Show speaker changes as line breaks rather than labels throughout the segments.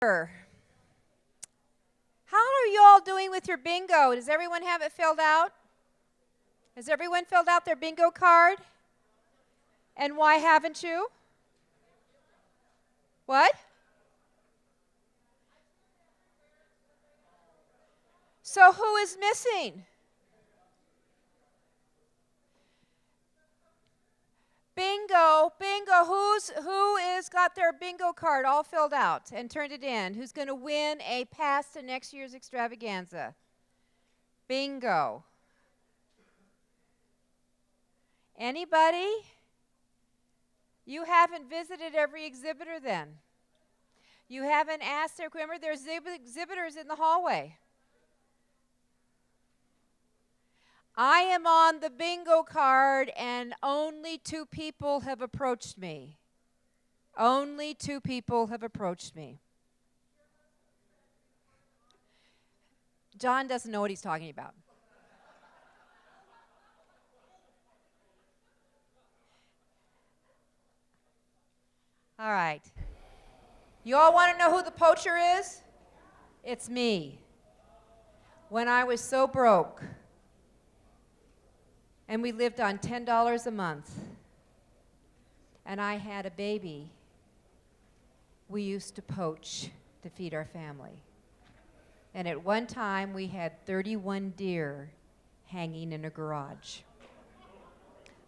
How are you all doing with your bingo? Does everyone have it filled out? Has everyone filled out their bingo card? And why haven't you? What? So who is missing? Bingo, bingo. Who is got their bingo card all filled out and turned it in? Who's going to win a pass to next year's extravaganza? Bingo. Anybody? You haven't visited every exhibitor then. You haven't asked their, remember there's exhibitors in the hallway. I am on the bingo card and only 2 people have approached me. Only 2 people have approached me. John doesn't know what he's talking about. All right. You all want to know who the poacher is? It's me. When I was so broke, and we lived on $10 a month, and I had a baby, we used to poach to feed our family. And at one time, we had 31 deer hanging in a garage.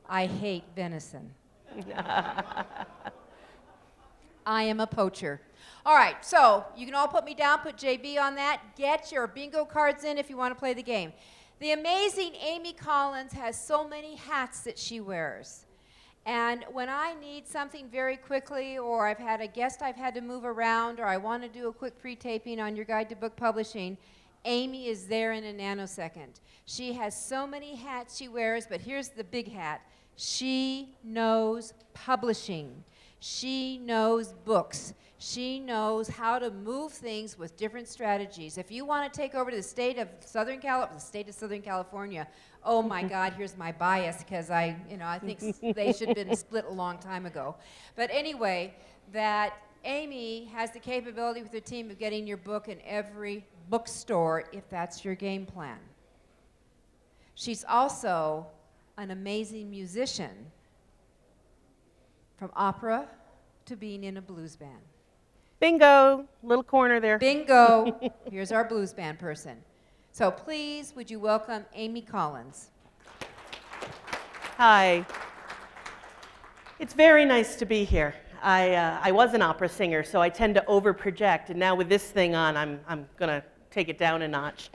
I hate venison. I am a poacher. All right, so you can all put me down, put JB on that. Get your bingo cards in if you want to play the game. The amazing Amy Collins has so many hats that she wears. And when I need something very quickly, or I've had a guest I've had to move around, or I want to do a quick pre-taping on your guide to book publishing, Amy is there in a nanosecond. She has so many hats she wears, but here's the big hat. She knows publishing. She knows books. She knows how to move things with different strategies. If you want to take over to the state of Southern California, oh my God, here's my bias because I think they should have been split a long time ago. But anyway, that Amy has the capability with her team of getting your book in every bookstore if that's your game plan. She's also an amazing musician, from opera to being in a blues band.
Bingo, little corner there.
Bingo. Here's our blues band person. So please, would you welcome Amy Collins.
Hi. It's very nice to be here. I was an opera singer, so I tend to over-project, and now with this thing on, I'm going to take it down a notch.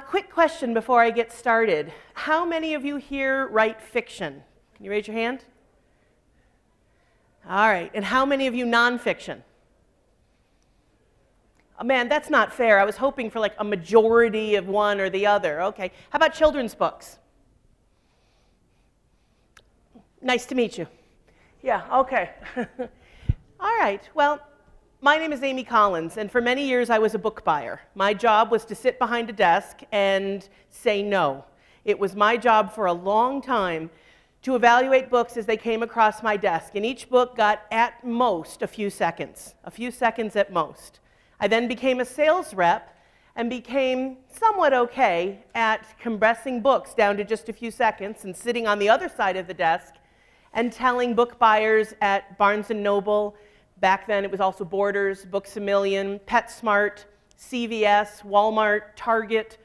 Quick question before I get started. How many of you here write fiction? Can you raise your hand? All right. And how many of you nonfiction? Oh, man, that's not fair. I was hoping for like a majority of one or the other. Okay. How about children's books? Nice to meet you. Yeah, okay. All right. Well, my name is Amy Collins, and for many years I was a book buyer. My job was to sit behind a desk and say no. It was my job for a long time to evaluate books as they came across my desk, and each book got at most a few seconds at most. I then became a sales rep and became somewhat okay at compressing books down to just a few seconds and sitting on the other side of the desk and telling book buyers at Barnes & Noble, back then it was also Borders, Books A Million, PetSmart, CVS, Walmart, Target,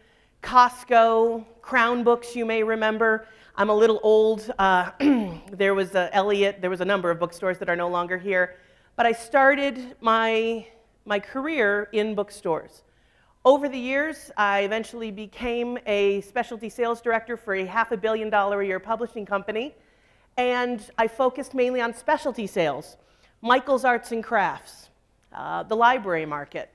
Costco, Crown Books, you may remember. I'm a little old. There was Elliott. There was a number of bookstores that are no longer here. But I started my career in bookstores. Over the years, I eventually became a specialty sales director for a $500 million a year publishing company. And I focused mainly on specialty sales, Michael's Arts and Crafts, the library market,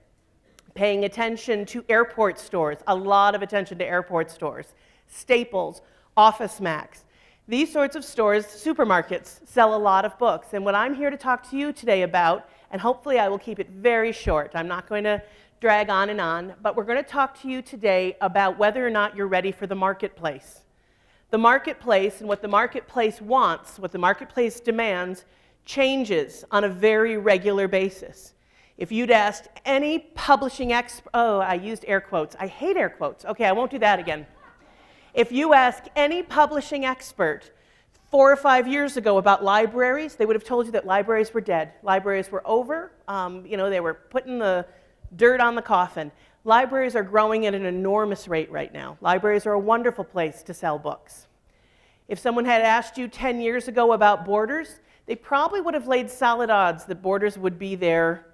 paying attention to airport stores, a lot of attention to airport stores, Staples, Office Max. These sorts of stores, supermarkets, sell a lot of books. And what I'm here to talk to you today about, and hopefully I will keep it very short, I'm not going to drag on, but we're going to talk to you today about whether or not you're ready for the marketplace. The marketplace and what the marketplace wants, what the marketplace demands, changes on a very regular basis. If you'd asked any publishing I used air quotes. I hate air quotes. Okay, I won't do that again. If you ask any publishing expert 4 or 5 years ago about libraries, they would have told you that libraries were dead. Libraries were over. They were putting the dirt on the coffin. Libraries are growing at an enormous rate right now. Libraries are a wonderful place to sell books. If someone had asked you 10 years ago about Borders, they probably would have laid solid odds that Borders would be there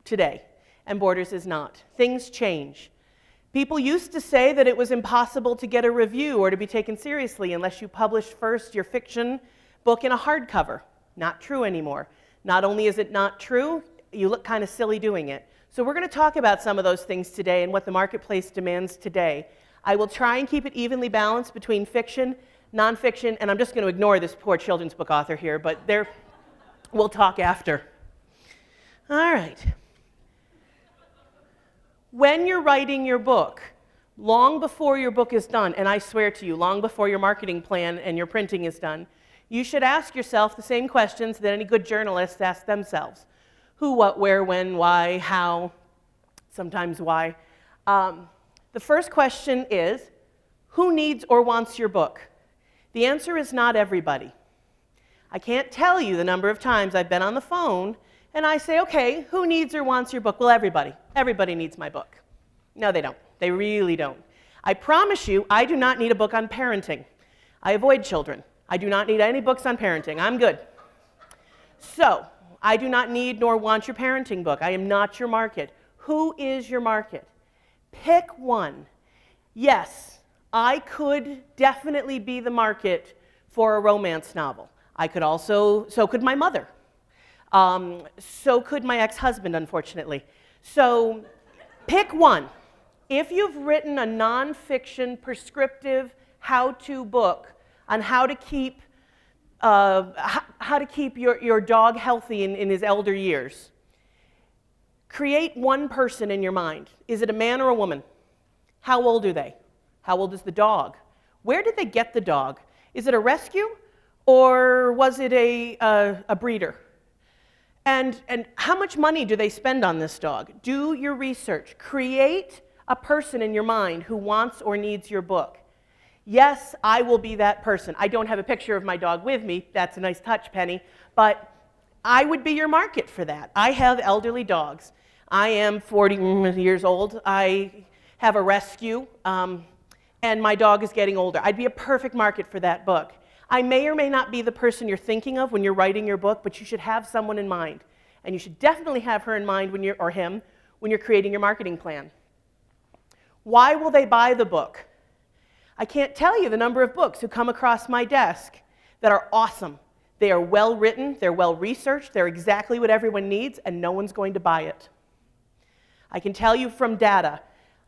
today, and Borders is not. Things change. People used to say that it was impossible to get a review or to be taken seriously unless you published first your fiction book in a hardcover. Not true anymore. Not only is it not true, you look kind of silly doing it. So we're going to talk about some of those things today and what the marketplace demands today. I will try and keep it evenly balanced between fiction, nonfiction, and I'm just going to ignore this poor children's book author here, but we'll talk after. All right. When you're writing your book, long before your book is done, and I swear to you, long before your marketing plan and your printing is done, you should ask yourself the same questions that any good journalist asks themselves. Who, what, where, when, why, how, sometimes why. The first question is, who needs or wants your book? The answer is not everybody. I can't tell you the number of times I've been on the phone and I say, okay, who needs or wants your book? Well, everybody. Everybody needs my book. No, they don't. They really don't. I promise you, I do not need a book on parenting. I avoid children. I do not need any books on parenting. I'm good. So, I do not need nor want your parenting book. I am not your market. Who is your market? Pick one. Yes, I could definitely be the market for a romance novel. I could also, so could my mother. So could my ex-husband, unfortunately. So pick one. If you've written a nonfiction prescriptive how-to book on how to keep your dog healthy in his elder years, create one person in your mind. Is it a man or a woman? How old are they? How old is the dog? Where did they get the dog? Is it a rescue or was it a breeder? And how much money do they spend on this dog? Do your research. Create a person in your mind who wants or needs your book. Yes, I will be that person. I don't have a picture of my dog with me. That's a nice touch, Penny. But I would be your market for that. I have elderly dogs. I am 40 years old. I have a rescue, and my dog is getting older. I'd be a perfect market for that book. I may or may not be the person you're thinking of when you're writing your book, but you should have someone in mind. And you should definitely have her in mind or him when you're creating your marketing plan. Why will they buy the book? I can't tell you the number of books who come across my desk that are awesome. They are well written, they're well researched, they're exactly what everyone needs, and no one's going to buy it. I can tell you from data.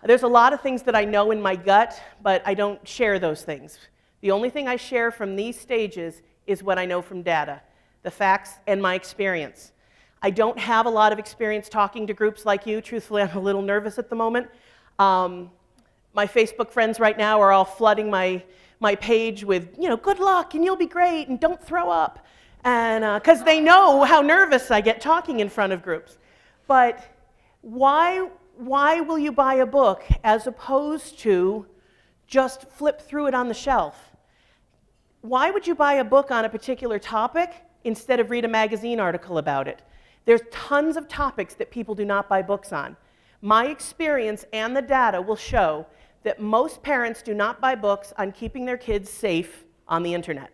There's a lot of things that I know in my gut, but I don't share those things. The only thing I share from these stages is what I know from data, the facts and my experience. I don't have a lot of experience talking to groups like you. Truthfully, I'm a little nervous at the moment. My Facebook friends right now are all flooding my page with, good luck and you'll be great and don't throw up, and because they know how nervous I get talking in front of groups. But why will you buy a book as opposed to just flip through it on the shelf? Why would you buy a book on a particular topic instead of read a magazine article about it? There's tons of topics that people do not buy books on. My experience and the data will show that most parents do not buy books on keeping their kids safe on the internet.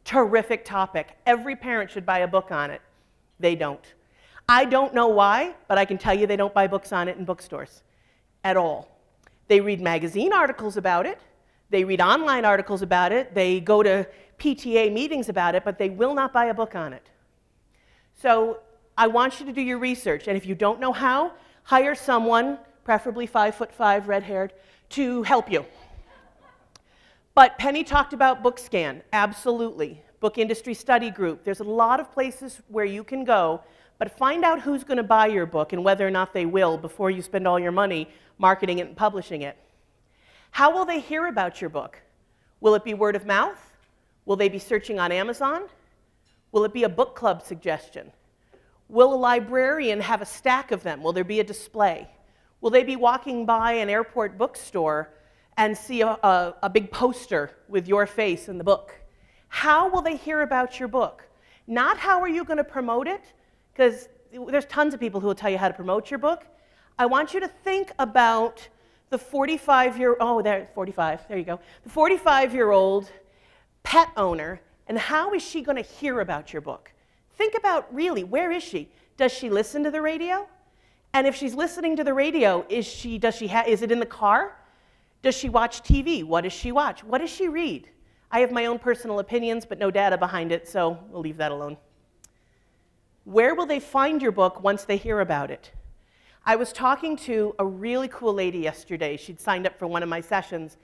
Terrific topic. Every parent should buy a book on it. They don't. I don't know why, but I can tell you they don't buy books on it in bookstores at all. They read magazine articles about it. They read online articles about it. They go to PTA meetings about it, but they will not buy a book on it. So I want you to do your research, and if you don't know how, hire someone, preferably 5'5", red-haired, to help you. But Penny talked about BookScan. Absolutely. Book Industry Study Group. There's a lot of places where you can go, but find out who's going to buy your book and whether or not they will before you spend all your money marketing it and publishing it. How will they hear about your book? Will it be word of mouth? Will they be searching on Amazon? Will it be a book club suggestion? Will a librarian have a stack of them? Will there be a display? Will they be walking by an airport bookstore and see a big poster with your face in the book? How will they hear about your book? Not how are you going to promote it, because there's tons of people who will tell you how to promote your book. I want you to think about the 45-year-old pet owner, and how is she going to hear about your book? Think about, really, where is she? Does she listen to the radio? And if she's listening to the radio, is it in the car? Does she watch TV? What does she watch? What does she read? I have my own personal opinions, but no data behind it, so we'll leave that alone. Where will they find your book once they hear about it? I was talking to a really cool lady yesterday. She'd signed up for one of my sessions,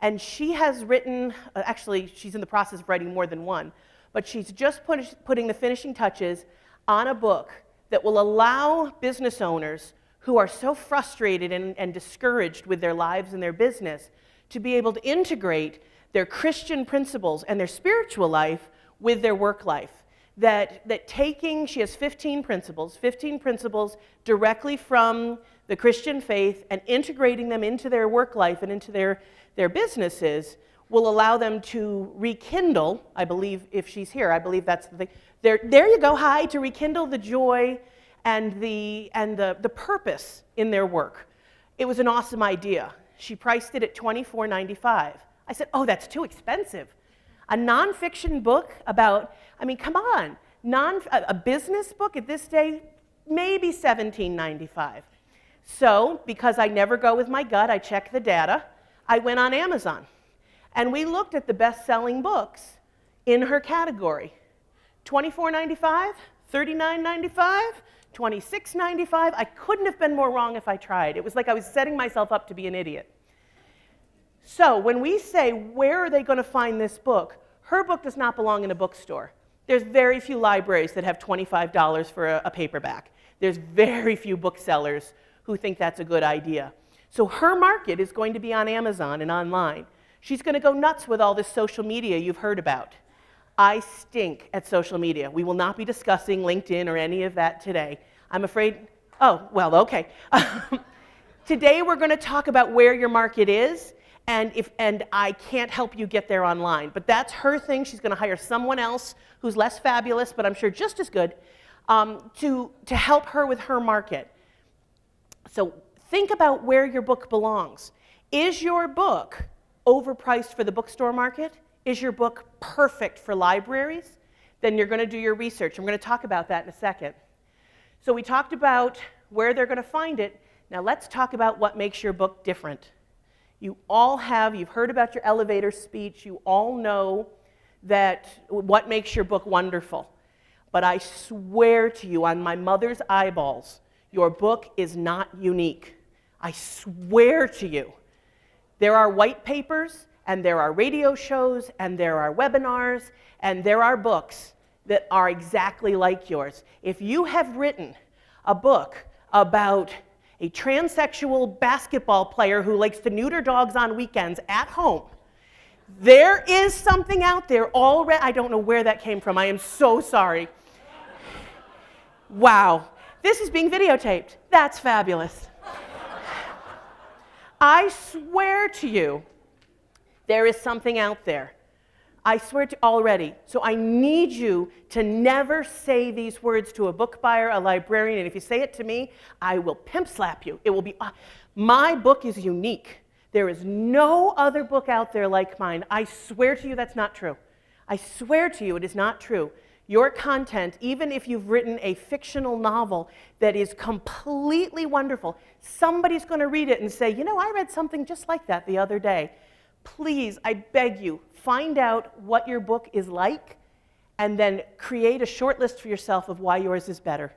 and she has written, actually, she's in the process of writing more than one, but she's just putting the finishing touches on a book that will allow business owners who are so frustrated and discouraged with their lives and their business to be able to integrate their Christian principles and their spiritual life with their work life. She has 15 principles directly from the Christian faith, and integrating them into their work life and into their businesses will allow them to rekindle, I believe, if she's here, I believe that's the thing. There you go, hi, to rekindle the joy and the purpose in their work. It was an awesome idea. She priced it at $24.95. I said, oh, that's too expensive. A nonfiction book about, I mean, come on, a business book at this day, maybe $17.95. So, because I never go with my gut, I check the data, I went on Amazon. And we looked at the best-selling books in her category. $24.95, $39.95, $26.95. I couldn't have been more wrong if I tried. It was like I was setting myself up to be an idiot. So when we say, where are they going to find this book? Her book does not belong in a bookstore. There's very few libraries that have $25 for a paperback. There's very few booksellers who think that's a good idea. So her market is going to be on Amazon and online. She's going to go nuts with all this social media you've heard about. I stink at social media. We will not be discussing LinkedIn or any of that today. I'm afraid, oh, well, okay. Today we're going to talk about where your market is, and I can't help you get there online. But that's her thing. She's going to hire someone else who's less fabulous, but I'm sure just as good, to help her with her market. So think about where your book belongs. Is your book overpriced for the bookstore market? Is your book perfect for libraries? Then you're going to do your research. I'm going to talk about that in a second. So we talked about where they're going to find it. Now let's talk about what makes your book different. You've heard about your elevator speech. You all know what makes your book wonderful. But I swear to you, on my mother's eyeballs, your book is not unique. I swear to you. There are white papers, and there are radio shows, and there are webinars, and there are books that are exactly like yours. If you have written a book about a transsexual basketball player who likes to neuter dogs on weekends at home, there is something out there already. I don't know where that came from. I am so sorry. Wow. This is being videotaped. That's fabulous. I swear to you, there is something out there. I swear to already. So I need you to never say these words to a book buyer, a librarian, and if you say it to me, I will pimp slap you. It will be, my book is unique. There is no other book out there like mine. I swear to you that's not true. I swear to you it is not true. Your content, even if you've written a fictional novel that is completely wonderful, somebody's going to read it and say, you know, I read something just like that the other day. Please, I beg you, find out what your book is like, and then create a short list for yourself of why yours is better,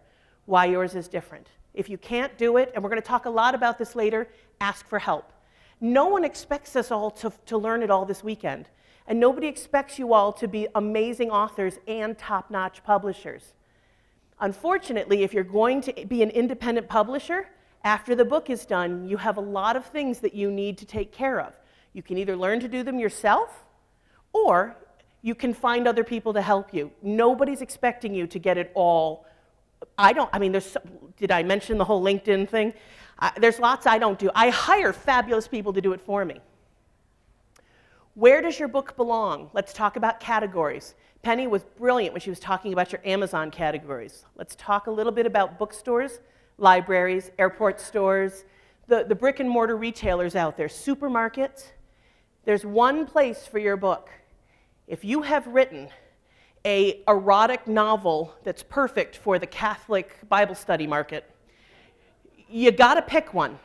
why yours is different. If you can't do it, and we're going to talk a lot about this later, ask for help. No one expects us all to learn it all this weekend. And nobody expects you all to be amazing authors and top-notch publishers. Unfortunately, if you're going to be an independent publisher, after the book is done, you have a lot of things that you need to take care of. You can either learn to do them yourself, or you can find other people to help you. Nobody's expecting you to get it all Did I mention the whole LinkedIn thing? There's lots I don't do. I hire fabulous people to do it for me. Where does your book belong? Let's talk about categories. Penny was brilliant when she was talking about your Amazon categories. Let's talk a little bit about bookstores, libraries, airport stores, the brick and mortar retailers out there, supermarkets. There's one place for your book. If you have written an erotic novel that's perfect for the Catholic Bible study market, you gotta pick one.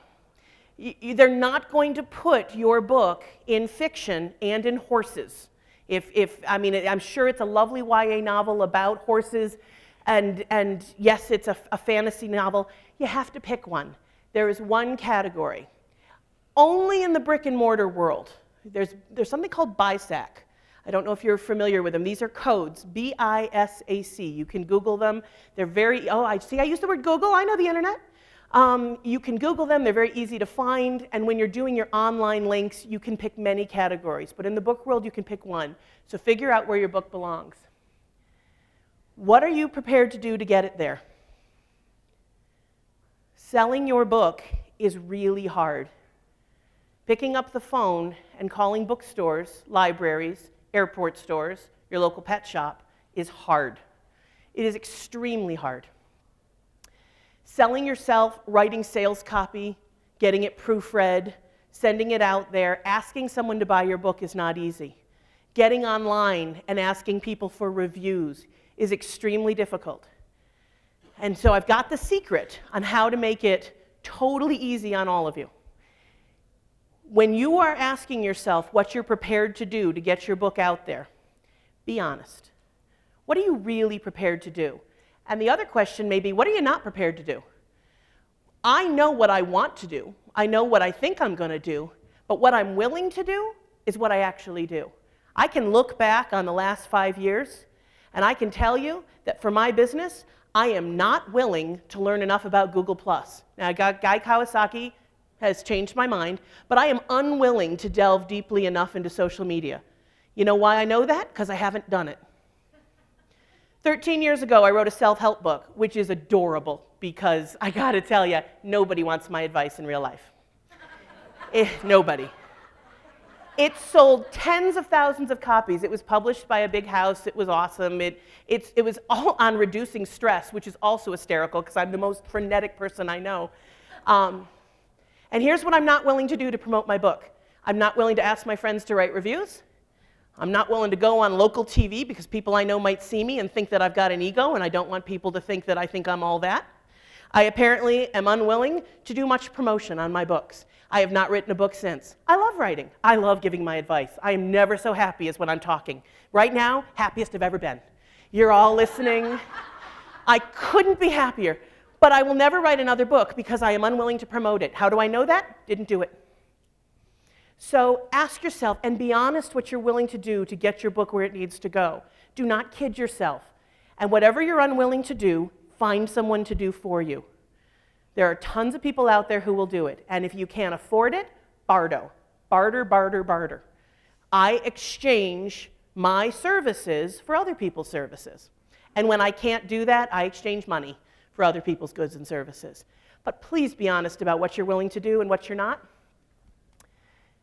They're not going to put your book in fiction and in horses. I'm sure it's a lovely YA novel about horses, and yes, it's a fantasy novel. You have to pick one. There is one category. Only in the brick and mortar world. There's something called BISAC. I don't know if you're familiar with them. These are codes, B-I-S-A-C. You can Google them. They're I used the word Google. I know the internet. You can Google them. They're very easy to find. And when you're doing your online links, you can pick many categories. But in the book world, you can pick one. So figure out where your book belongs. What are you prepared to do to get it there? Selling your book is really hard. Picking up the phone and calling bookstores, libraries, airport stores, your local pet shop is hard. It is extremely hard. Selling yourself, writing sales copy, getting it proofread, sending it out there, asking someone to buy your book is not easy. Getting online and asking people for reviews is extremely difficult. And so I've got the secret on how to make it totally easy on all of you. When you are asking yourself what you're prepared to do to get your book out there, be honest. What are you really prepared to do? And the other question may be, what are you not prepared to do? I know what I want to do. I know what I think I'm going to do. But what I'm willing to do is what I actually do. I can look back on the last 5 years, and I can tell you that for my business, I am not willing to learn enough about Google+. Now, Guy Kawasaki has changed my mind, but I am unwilling to delve deeply enough into social media. You know why I know that? Because I haven't done it. 13 years ago, I wrote a self-help book, which is adorable because I gotta tell you, nobody wants my advice in real life. Nobody. It sold tens of thousands of copies. It was published by a big house. It was awesome. It was all on reducing stress, which is also hysterical because I'm the most frenetic person I know. And here's what I'm not willing to do to promote my book. I'm not willing to ask my friends to write reviews. I'm not willing to go on local TV because people I know might see me and think that I've got an ego, and I don't want people to think that I think I'm all that. I apparently am unwilling to do much promotion on my books. I have not written a book since. I love writing. I love giving my advice. I am never so happy as when I'm talking. Right now, happiest I've ever been. You're all listening. I couldn't be happier. But I will never write another book because I am unwilling to promote it. How do I know that? Didn't do it. So ask yourself and be honest what you're willing to do to get your book where it needs to go. Do not kid yourself. And whatever you're unwilling to do, find someone to do for you. There are tons of people out there who will do it. And if you can't afford it, barter. Barter, barter, barter. I exchange my services for other people's services. And when I can't do that, I exchange money for other people's goods and services. But please be honest about what you're willing to do and what you're not.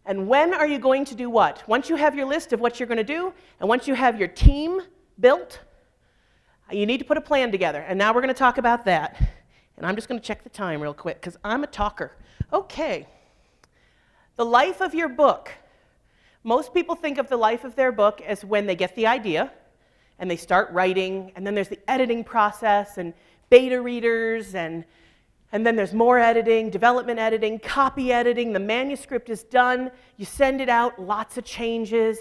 And when are you going to do what? Once you have your list of what you're going to do, and once you have your team built, you need to put a plan together. And now we're going to talk about that. And I'm just going to check the time real quick, because I'm a talker. Okay. The life of your book. Most people think of the life of their book as when they get the idea, and they start writing, and then there's the editing process, and beta readers, and then there's more editing, development editing, copy editing, the manuscript is done, you send it out, lots of changes.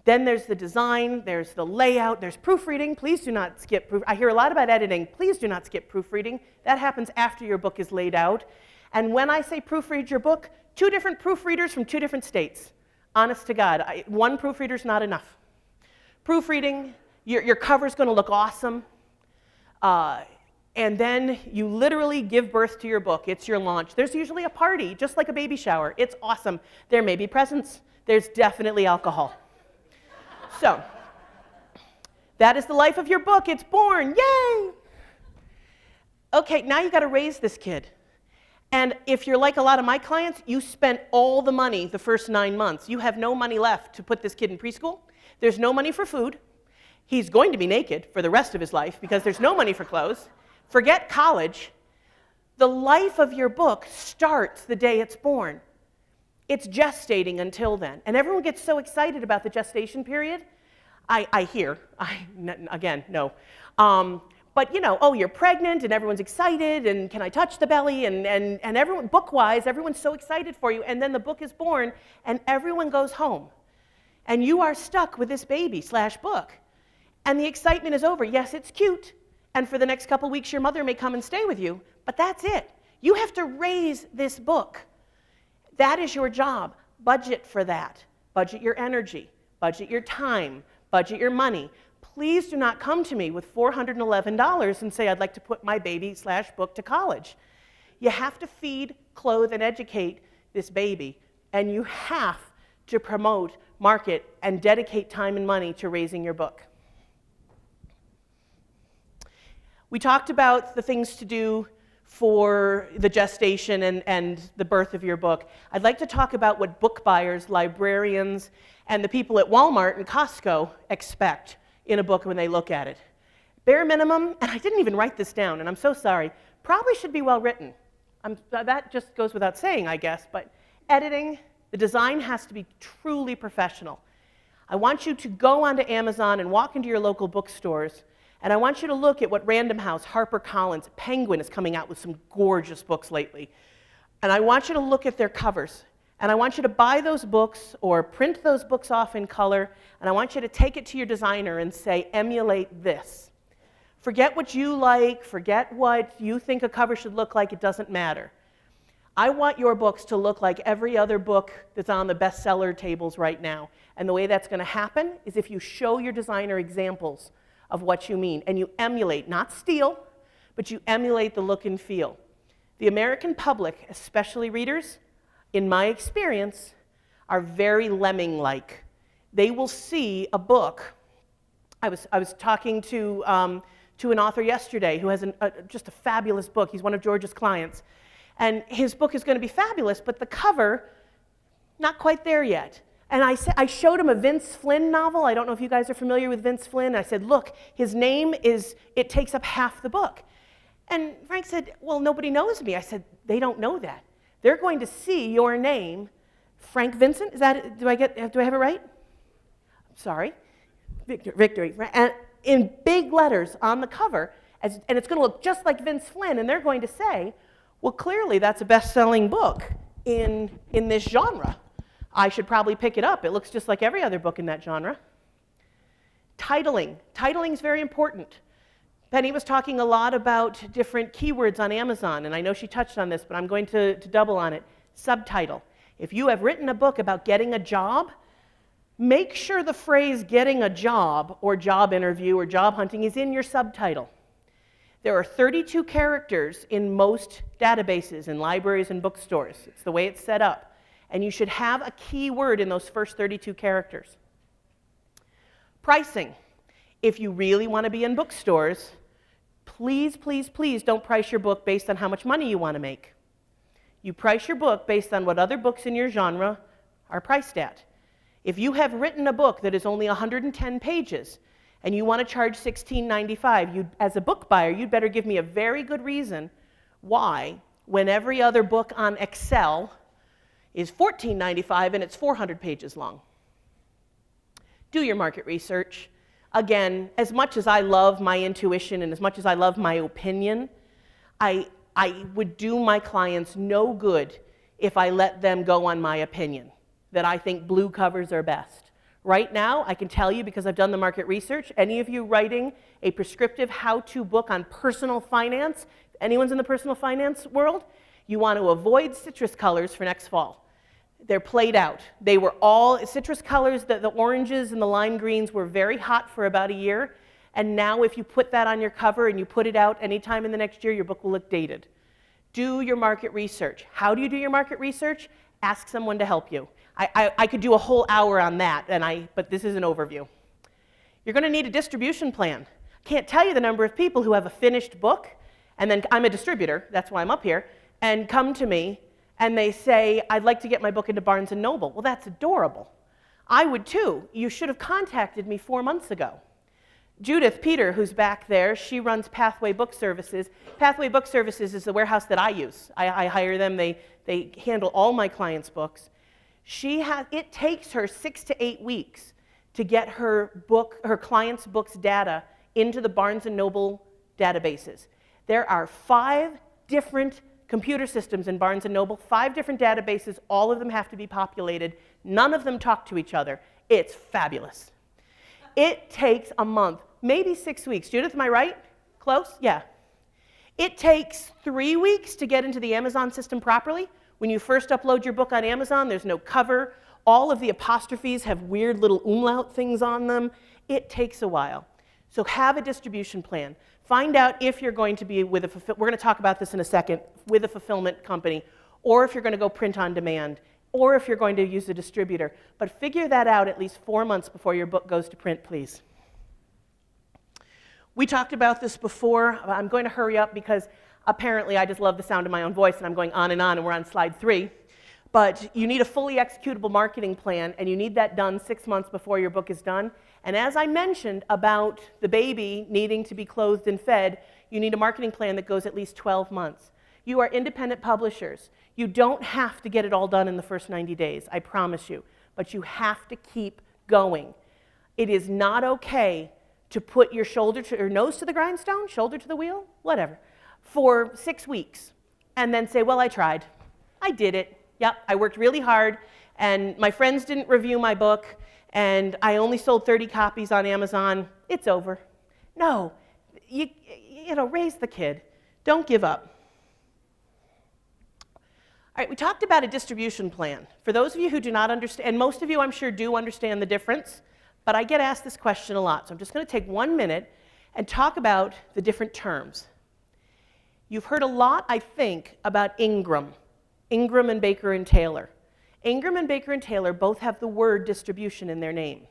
Then there's the design, there's the layout, there's proofreading. Please do not skip proof. I hear a lot about editing. Please do not skip proofreading. That happens after your book is laid out. And when I say proofread your book, 2 different proofreaders from 2 different states. Honest to God, one proofreader's not enough. Proofreading, your cover's going to look awesome. And then you literally give birth to your book. It's your launch. There's usually a party, just like a baby shower. It's awesome. There may be presents. There's definitely alcohol. So, that is the life of your book. It's born. Yay! Okay, now you got to raise this kid. And if you're like a lot of my clients, you spent all the money the first 9 months. You have no money left to put this kid in preschool. There's no money for food. He's going to be naked for the rest of his life because there's no money for clothes. Forget college. The life of your book starts the day it's born. It's gestating until then. And everyone gets so excited about the gestation period. Again, no. But oh, you're pregnant and everyone's excited and can I touch the belly and everyone, book-wise, everyone's so excited for you. And then the book is born and everyone goes home. And you are stuck with this baby/book. And the excitement is over. Yes, it's cute. And for the next couple weeks, your mother may come and stay with you. But that's it. You have to raise this book. That is your job. Budget for that. Budget your energy. Budget your time. Budget your money. Please do not come to me with $411 and say, I'd like to put my baby/book to college. You have to feed, clothe, and educate this baby. And you have to promote, market, and dedicate time and money to raising your book. We talked about the things to do for the gestation and the birth of your book. I'd like to talk about what book buyers, librarians, and the people at Walmart and Costco expect in a book when they look at it. Bare minimum, and I didn't even write this down, and I'm so sorry, probably should be well written. That just goes without saying, I guess, but editing, the design has to be truly professional. I want you to go onto Amazon and walk into your local bookstores, and I want you to look at what Random House, HarperCollins, Penguin is coming out with some gorgeous books lately. And I want you to look at their covers. And I want you to buy those books or print those books off in color, and I want you to take it to your designer and say, emulate this. Forget what you like, forget what you think a cover should look like, it doesn't matter. I want your books to look like every other book that's on the bestseller tables right now. And the way that's going to happen is if you show your designer examples of what you mean, and you emulate, not steal, but you emulate the look and feel. The American public, especially readers, in my experience, are very lemming-like. They will see a book. I was talking to an author yesterday who has just a fabulous book. He's one of George's clients. And his book is going to be fabulous, but the cover, not quite there yet. And I showed him a Vince Flynn novel. I don't know if you guys are familiar with Vince Flynn. I said, look, his name it takes up half the book. And Frank said, well, nobody knows me. I said, they don't know that. They're going to see your name, Frank Vincent. Is that, do I have it right? I'm sorry. Victory. And in big letters on the cover, and it's going to look just like Vince Flynn, and they're going to say, well, clearly that's a best-selling book in this genre. I should probably pick it up. It looks just like every other book in that genre. Titling. Titling is very important. Penny was talking a lot about different keywords on Amazon, and I know she touched on this, but I'm going to double on it. Subtitle. If you have written a book about getting a job, make sure the phrase getting a job or job interview or job hunting is in your subtitle. There are 32 characters in most databases in libraries and bookstores. It's the way it's set up. And you should have a key word in those first 32 characters. Pricing. If you really want to be in bookstores, please, please, please don't price your book based on how much money you want to make. You price your book based on what other books in your genre are priced at. If you have written a book that is only 110 pages and you want to charge $16.95, as a book buyer, you'd better give me a very good reason why, when every other book on Excel is $14.95 and it's 400 pages long. Do your market research. Again, as much as I love my intuition and as much as I love my opinion, I would do my clients no good if I let them go on my opinion, that I think blue covers are best. Right now, I can tell you, because I've done the market research, any of you writing a prescriptive how-to book on personal finance, if anyone's in the personal finance world, you want to avoid citrus colors for next fall. They're played out. They were all citrus colors, the oranges and the lime greens were very hot for about a year, and now if you put that on your cover and you put it out anytime in the next year, your book will look dated. Do your market research. How do you do your market research? Ask someone to help you. I could do a whole hour on that, but this is an overview. You're going to need a distribution plan. Can't tell you the number of people who have a finished book and then I'm a distributor, that's why I'm up here, and come to me and they say, I'd like to get my book into Barnes & Noble. Well, that's adorable. I would too. You should have contacted me 4 months ago. Judith Peter, who's back there, she runs Pathway Book Services. Pathway Book Services is the warehouse that I use. I hire them. They handle all my clients' books. It takes her 6 to 8 weeks to get her clients' books data into the Barnes & Noble databases. There are 5 different computer systems in Barnes & Noble, 5 different databases. All of them have to be populated. None of them talk to each other. It's fabulous. It takes a month, maybe 6 weeks. Judith, am I right? Close? Yeah. It takes 3 weeks to get into the Amazon system properly. When you first upload your book on Amazon, there's no cover. All of the apostrophes have weird little umlaut things on them. It takes a while. So have a distribution plan. Find out if you're going to be with we're going to talk about this in a second, with a fulfillment company, or if you're going to go print on demand, or if you're going to use a distributor. But figure that out at least 4 months before your book goes to print, please. We talked about this before. I'm going to hurry up because apparently I just love the sound of my own voice and I'm going on, and we're on slide 3. But you need a fully executable marketing plan, and you need that done 6 months before your book is done. And as I mentioned about the baby needing to be clothed and fed, you need a marketing plan that goes at least 12 months. You are independent publishers. You don't have to get it all done in the first 90 days, I promise you. But you have to keep going. It is not okay to put your nose to the grindstone, shoulder to the wheel, whatever, for 6 weeks, and then say, well, I tried. I did it. Yep, I worked really hard, and my friends didn't review my book, and I only sold 30 copies on Amazon. It's over. No, you raise the kid. Don't give up. All right, we talked about a distribution plan. For those of you who do not understand, and most of you I'm sure do understand the difference, but I get asked this question a lot, so I'm just going to take 1 minute and talk about the different terms. You've heard a lot, I think, about Ingram and Baker and Taylor. Ingram and Baker and Taylor both have the word distribution in their name.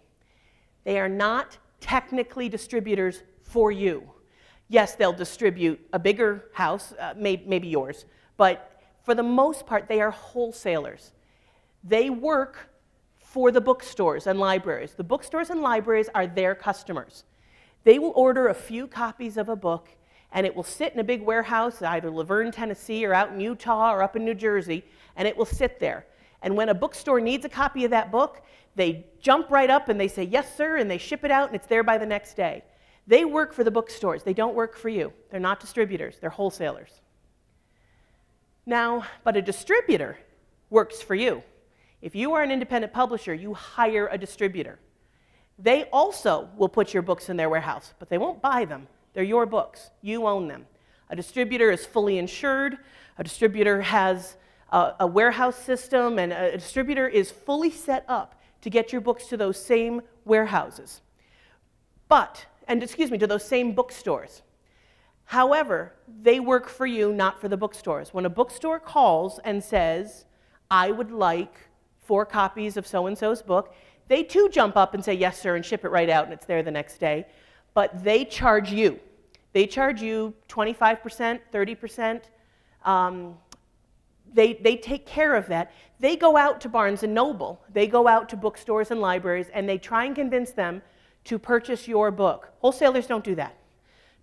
They are not technically distributors for you. Yes, they'll distribute a bigger house, maybe yours, but for the most part, they are wholesalers. They work for the bookstores and libraries. The bookstores and libraries are their customers. They will order a few copies of a book, and it will sit in a big warehouse, either Laverne, Tennessee, or out in Utah, or up in New Jersey, and it will sit there. And when a bookstore needs a copy of that book, they jump right up and they say, yes, sir, and they ship it out, and it's there by the next day. They work for the bookstores. They don't work for you. They're not distributors. They're wholesalers. Now, but a distributor works for you. If you are an independent publisher, you hire a distributor. They also will put your books in their warehouse, but they won't buy them. They're your books. You own them. A distributor is fully insured. A distributor has a warehouse system, and a distributor is fully set up to get your books to those same warehouses. To those same bookstores. However, they work for you, not for the bookstores. When a bookstore calls and says, I would like 4 copies of so-and-so's book, they too jump up and say, yes, sir, and ship it right out, and it's there the next day. But they charge you. They charge you 25%, 30%. They take care of that. They go out to Barnes & Noble. They go out to bookstores and libraries, and they try and convince them to purchase your book. Wholesalers don't do that.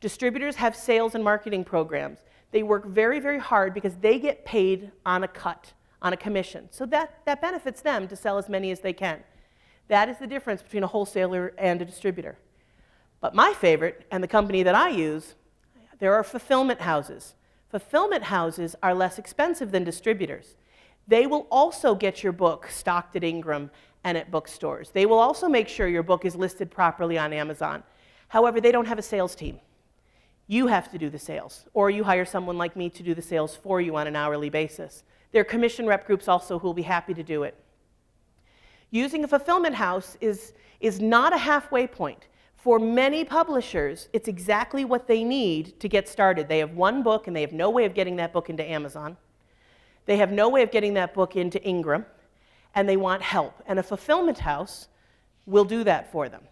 Distributors have sales and marketing programs. They work very, very hard because they get paid on a cut, on a commission. So that benefits them to sell as many as they can. That is the difference between a wholesaler and a distributor. But my favorite, and the company that I use, there are fulfillment houses. Fulfillment houses are less expensive than distributors. They will also get your book stocked at Ingram and at bookstores. They will also make sure your book is listed properly on Amazon. However, they don't have a sales team. You have to do the sales, or you hire someone like me to do the sales for you on an hourly basis. There are commission rep groups also who will be happy to do it. Using a fulfillment house is not a halfway point. For many publishers, it's exactly what they need to get started. They have one book, and they have no way of getting that book into Amazon. They have no way of getting that book into Ingram, and they want help. And a fulfillment house will do that for them.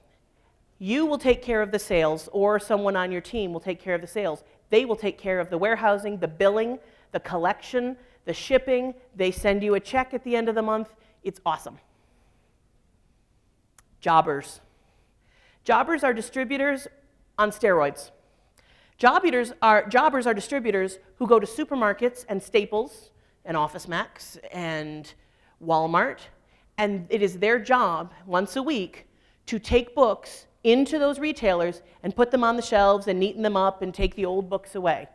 You will take care of the sales, or someone on your team will take care of the sales. They will take care of the warehousing, the billing, the collection, the shipping. They send you a check at the end of the month. It's awesome. Jobbers. Jobbers are distributors on steroids. Jobbers are distributors who go to supermarkets and Staples and Office Max and Walmart, and it is their job once a week to take books into those retailers and put them on the shelves and neaten them up and take the old books away.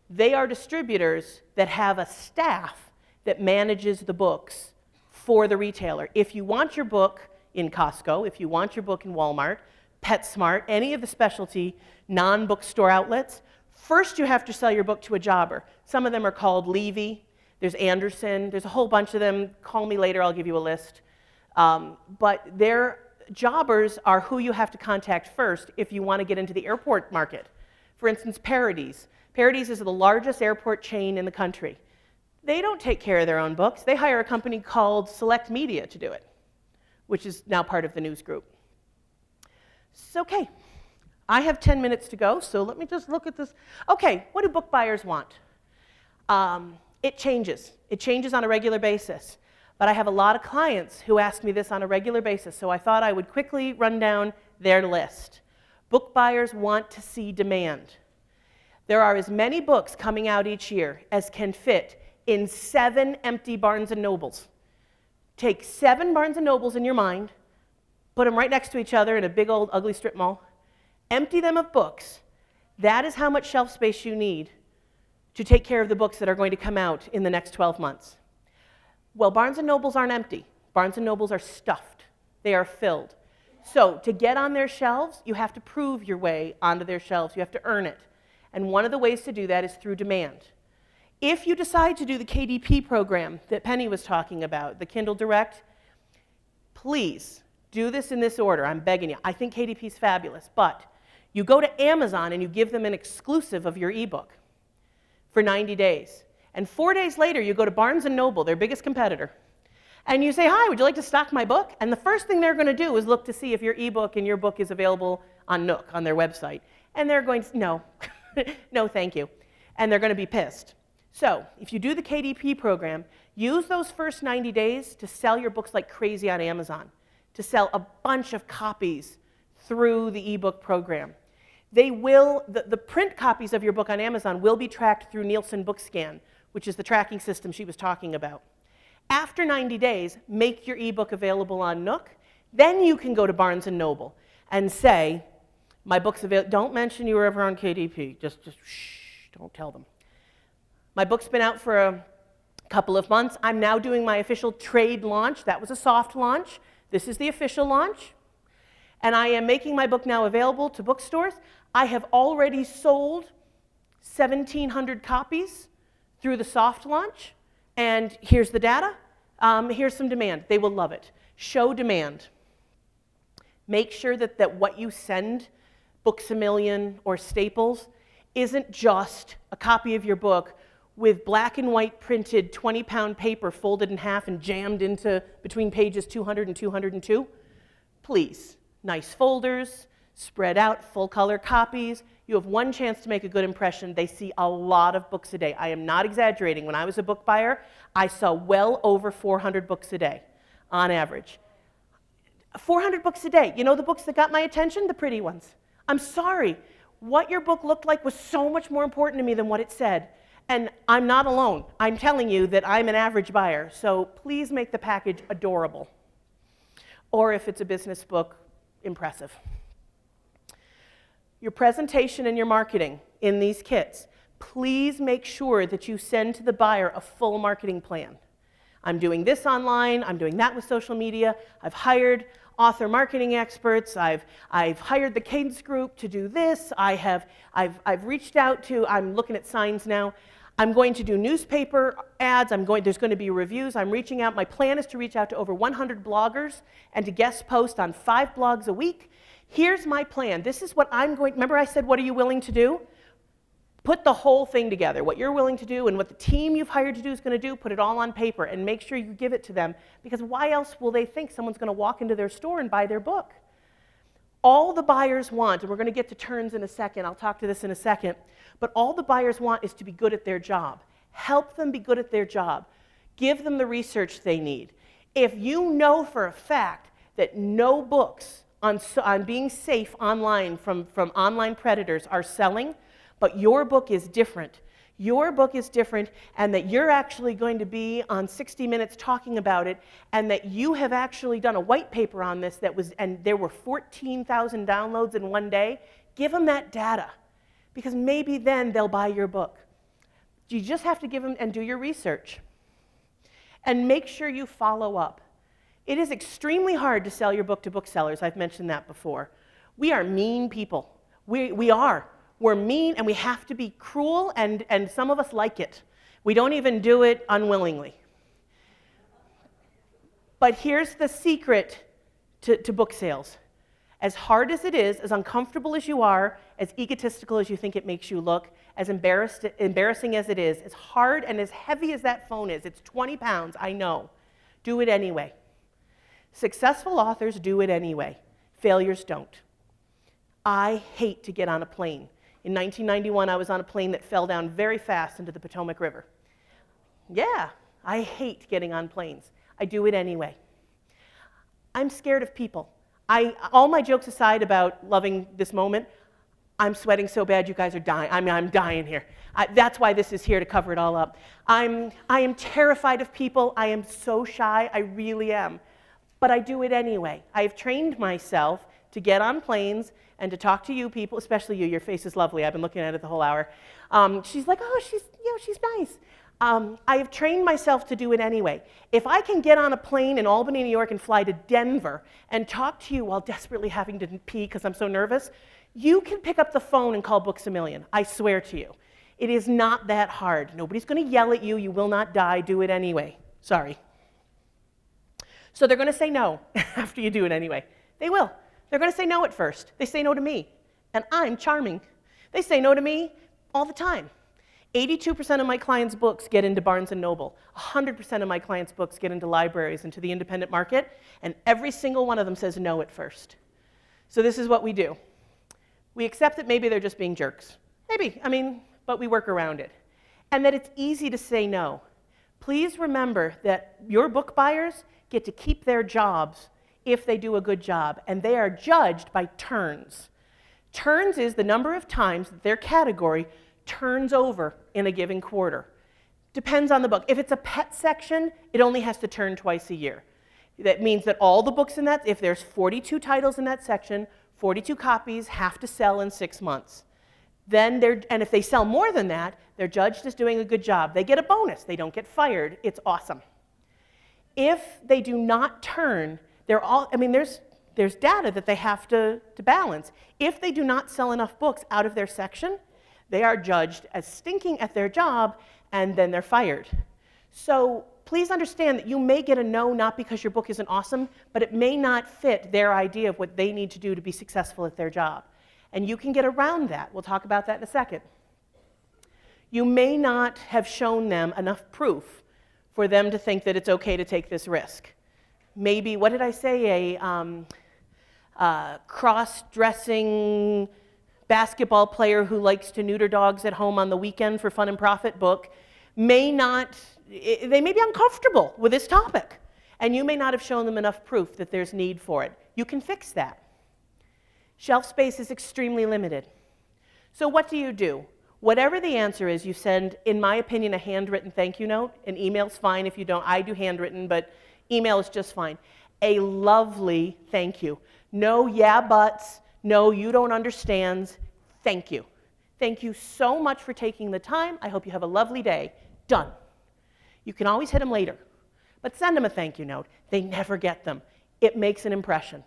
They are distributors that have a staff that manages the books for the retailer. If you want your book in Costco, if you want your book in Walmart, PetSmart, any of the specialty non-bookstore outlets, first you have to sell your book to a jobber. Some of them are called Levy. There's Anderson. There's a whole bunch of them. Call me later. I'll give you a list. But their jobbers are who you have to contact first if you want to get into the airport market. For instance, Parodies. Parodies is the largest airport chain in the country. They don't take care of their own books. They hire a company called Select Media to do it, which is now part of the news group. So, okay, I have 10 minutes to go, so let me just look at this. Okay, what do book buyers want? It changes. It changes on a regular basis. But I have a lot of clients who ask me this on a regular basis, so I thought I would quickly run down their list. Book buyers want to see demand. There are as many books coming out each year as can fit in 7 empty Barnes & Nobles. Take 7 Barnes & Nobles in your mind, put them right next to each other in a big old ugly strip mall, empty them of books. That is how much shelf space you need to take care of the books that are going to come out in the next 12 months. Well, Barnes & Nobles aren't empty. Barnes & Nobles are stuffed. They are filled. So to get on their shelves, you have to prove your way onto their shelves. You have to earn it. And one of the ways to do that is through demand. If you decide to do the KDP program that Penny was talking about, the Kindle Direct, please do this in this order. I'm begging you. I think KDP is fabulous, but you go to Amazon and you give them an exclusive of your ebook for 90 days. And 4 days later, you go to Barnes & Noble, their biggest competitor, and you say, hi, would you like to stock my book? And the first thing they're going to do is look to see if your ebook and your book is available on Nook, on their website. And they're going to, no, no, thank you. And they're going to be pissed. So if you do the KDP program, use those first 90 days to sell your books like crazy on Amazon, to sell a bunch of copies through the ebook program. They will, the print copies of your book on Amazon will be tracked through Nielsen BookScan, which is the tracking system she was talking about. After 90 days, make your ebook available on Nook. Then you can go to Barnes & Noble and say, my book's available. Don't mention you were ever on KDP. Just shh, don't tell them. My book's been out for a couple of months. I'm now doing my official trade launch. That was a soft launch. This is the official launch. And I am making my book now available to bookstores. I have already sold 1,700 copies through the soft launch. And here's the data. Here's some demand. They will love it. Show demand. Make sure that what you send Books A Million or Staples isn't just a copy of your book with black and white printed 20-pound paper folded in half and jammed into between pages 200 and 202. Please, nice folders, spread out, full-color copies. You have one chance to make a good impression. They see a lot of books a day. I am not exaggerating. When I was a book buyer, I saw well over 400 books a day on average. 400 books a day. You know the books that got my attention? The pretty ones. I'm sorry. What your book looked like was so much more important to me than what it said. And I'm not alone. I'm telling you that I'm an average buyer. So please make the package adorable. Or if it's a business book, impressive. Your presentation and your marketing in these kits, please make sure that you send to the buyer a full marketing plan. I'm doing this online, I'm doing that with social media, I've hired author marketing experts, I've hired the Cadence group to do this, I've reached out to, I'm looking at signs now, I'm going to do newspaper ads, there's going to be reviews, I'm reaching out, my plan is to reach out to over 100 bloggers and to guest post on 5 blogs a week. Here's my plan. This is what I'm going, remember I said, what are you willing to do? Put the whole thing together, what you're willing to do and what the team you've hired to do is going to do, put it all on paper and make sure you give it to them, because why else will they think someone's going to walk into their store and buy their book? All the buyers want, and we're going to get to turns in a second, I'll talk to this in a second, but all the buyers want is to be good at their job. Help them be good at their job. Give them the research they need. If you know for a fact that no books on being safe online from online predators are selling, but your book is different, and that you're actually going to be on 60 Minutes talking about it, and that you have actually done a white paper on this and there were 14,000 downloads in one day, give them that data, because maybe then they'll buy your book. You just have to give them and do your research. And make sure you follow up. It is extremely hard to sell your book to booksellers. I've mentioned that before. We are mean people. We are. We're mean, and we have to be cruel, and some of us like it. We don't even do it unwillingly. But here's the secret to book sales. As hard as it is, as uncomfortable as you are, as egotistical as you think it makes you look, as embarrassing as it is, as hard and as heavy as that phone is, it's 20 pounds, I know. Do it anyway. Successful authors do it anyway. Failures don't. I hate to get on a plane. In 1991, I was on a plane that fell down very fast into the Potomac River. Yeah, I hate getting on planes. I do it anyway. I'm scared of people. All my jokes aside about loving this moment, I'm sweating so bad you guys are dying. I'm dying here. That's why this is here, to cover it all up. I am terrified of people. I am so shy. I really am. But I do it anyway. I've trained myself to get on planes and to talk to you people, especially you. Your face is lovely. I've been looking at it the whole hour. She's like, oh, she's nice. I have trained myself to do it anyway. If I can get on a plane in Albany, New York, and fly to Denver and talk to you while desperately having to pee because I'm so nervous, you can pick up the phone and call Books A Million. I swear to you. It is not that hard. Nobody's going to yell at you. You will not die. Do it anyway. Sorry. So they're going to say no after you do it anyway. They will. They're going to say no at first. They say no to me, and I'm charming. They say no to me all the time. 82% of my clients' books get into Barnes & Noble. 100% of my clients' books get into libraries and to the independent market, and every single one of them says no at first. So this is what we do. We accept that maybe they're just being jerks. Maybe, but we work around it. And that it's easy to say no. Please remember that your book buyers get to keep their jobs if they do a good job, and they are judged by turns. Turns is the number of times that their category turns over in a given quarter. Depends on the book. If it's a pet section, it only has to turn twice a year. That means that all the books in that, if there's 42 titles in that section, 42 copies have to sell in 6 months. And if they sell more than that, they're judged as doing a good job. They get a bonus. They don't get fired. It's awesome. If they do not turn, there's data that they have to balance. If they do not sell enough books out of their section, they are judged as stinking at their job, and then they're fired. So please understand that you may get a no not because your book isn't awesome, but it may not fit their idea of what they need to do to be successful at their job. And you can get around that. We'll talk about that in a second. You may not have shown them enough proof for them to think that it's okay to take this risk. Maybe, what did I say, a cross-dressing basketball player who likes to neuter dogs at home on the weekend for fun and profit book they may be uncomfortable with this topic, and you may not have shown them enough proof that there's need for it. You can fix that. Shelf space is extremely limited. So what do? Whatever the answer is, you send, in my opinion, a handwritten thank you note. An email's fine if you don't. I do handwritten, but email is just fine. A lovely thank you. No yeah buts. No, you don't understand. Thank you. Thank you so much for taking the time. I hope you have a lovely day. Done. You can always hit them later, but send them a thank you note. They never get them. It makes an impression.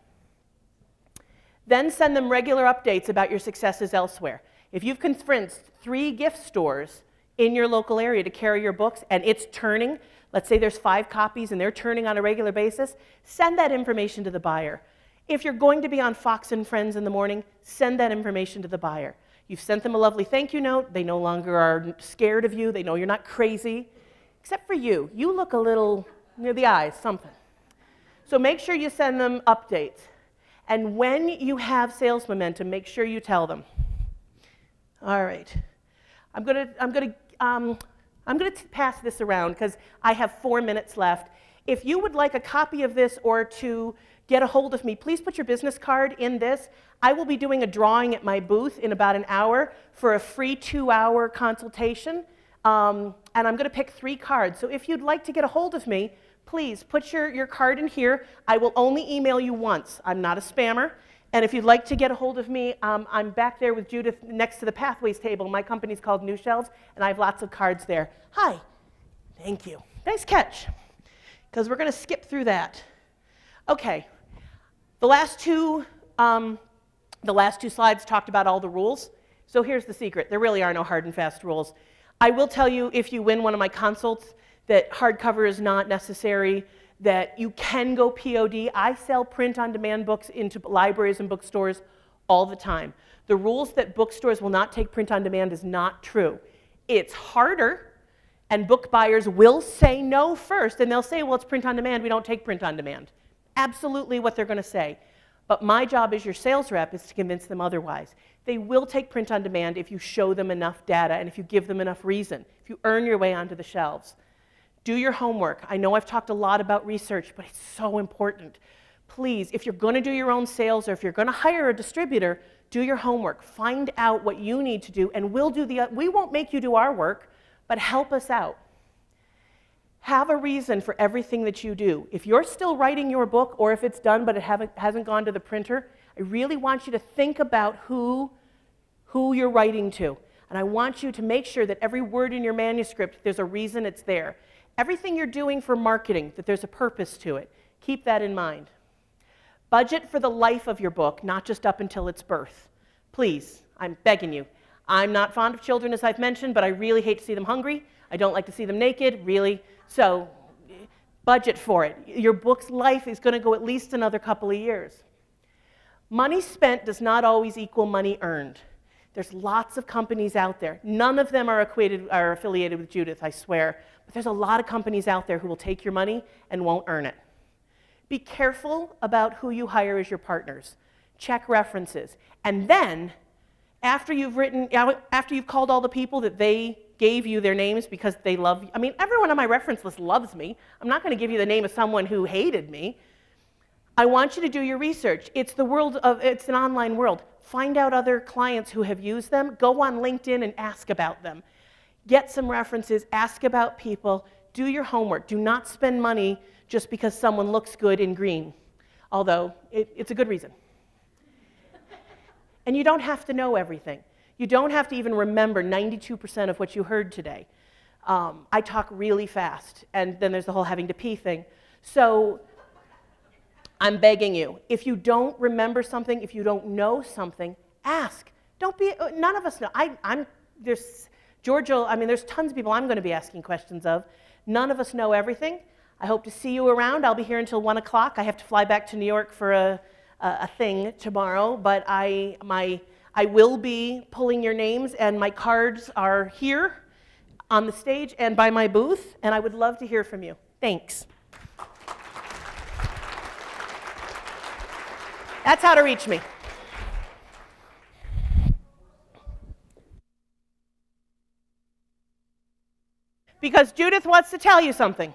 Then send them regular updates about your successes elsewhere. If you've convinced 3 gift stores in your local area to carry your books and it's turning, let's say there's 5 copies and they're turning on a regular basis, send that information to the buyer. If you're going to be on Fox and Friends in the morning, send that information to the buyer. You've sent them a lovely thank you note. They no longer are scared of you. They know you're not crazy. Except for you. You look a little near the eyes, something. So make sure you send them updates. And when you have sales momentum, make sure you tell them. All right. I'm gonna pass this around because I have 4 minutes left. If you would like a copy of this or to get a hold of me, please put your business card in this. I will be doing a drawing at my booth in about an hour for a free 2-hour consultation. And I'm going to pick 3 cards. So if you'd like to get a hold of me, please put your card in here. I will only email you once. I'm not a spammer. And if you'd like to get a hold of me, I'm back there with Judith next to the Pathways table. My company's called New Shelves, and I have lots of cards there. Hi. Thank you. Nice catch. Because we're going to skip through that. Okay. The last two slides talked about all the rules. So here's the secret. There really are no hard and fast rules. I will tell you if you win one of my consults that hardcover is not necessary, that you can go POD. I sell print-on-demand books into libraries and bookstores all the time. The rules that bookstores will not take print-on-demand is not true. It's harder, and book buyers will say no first, and they'll say, well, it's print-on-demand, we don't take print-on-demand. Absolutely what they're going to say. But my job as your sales rep is to convince them otherwise. They will take print-on-demand if you show them enough data and if you give them enough reason, if you earn your way onto the shelves. Do your homework. I know I've talked a lot about research, but it's so important. Please, if you're going to do your own sales or if you're going to hire a distributor, do your homework. Find out what you need to do, and we won't make you do our work, but help us out. Have a reason for everything that you do. If you're still writing your book, or if it's done but it hasn't gone to the printer, I really want you to think about who you're writing to. And I want you to make sure that every word in your manuscript, there's a reason it's there. Everything you're doing for marketing, that there's a purpose to it. Keep that in mind. Budget for the life of your book, not just up until its birth. Please, I'm begging you. I'm not fond of children, as I've mentioned, but I really hate to see them hungry. I don't like to see them naked, really. So budget for it. Your book's life is going to go at least another couple of years. Money spent does not always equal money earned. There's lots of companies out there. None of them are affiliated with Judith, I swear. But there's a lot of companies out there who will take your money and won't earn it. Be careful about who you hire as your partners. Check references. And then, after you've called all the people that they gave you their names because they love you. I mean, everyone on my reference list loves me. I'm not going to give you the name of someone who hated me. I want you to do your research. It's an online world. Find out other clients who have used them. Go on LinkedIn and ask about them. Get some references, ask about people, do your homework. Do not spend money just because someone looks good in green, although it's a good reason. And you don't have to know everything. You don't have to even remember 92% of what you heard today. I talk really fast, and then there's the whole having to pee thing. So I'm begging you, if you don't remember something, if you don't know something, ask. None of us know. There's tons of people I'm going to be asking questions of. None of us know everything. I hope to see you around. I'll be here until 1 o'clock. I have to fly back to New York for a thing tomorrow, but I will be pulling your names, and my cards are here on the stage and by my booth, and I would love to hear from you. Thanks. That's how to reach me. Because Judith wants to tell you something.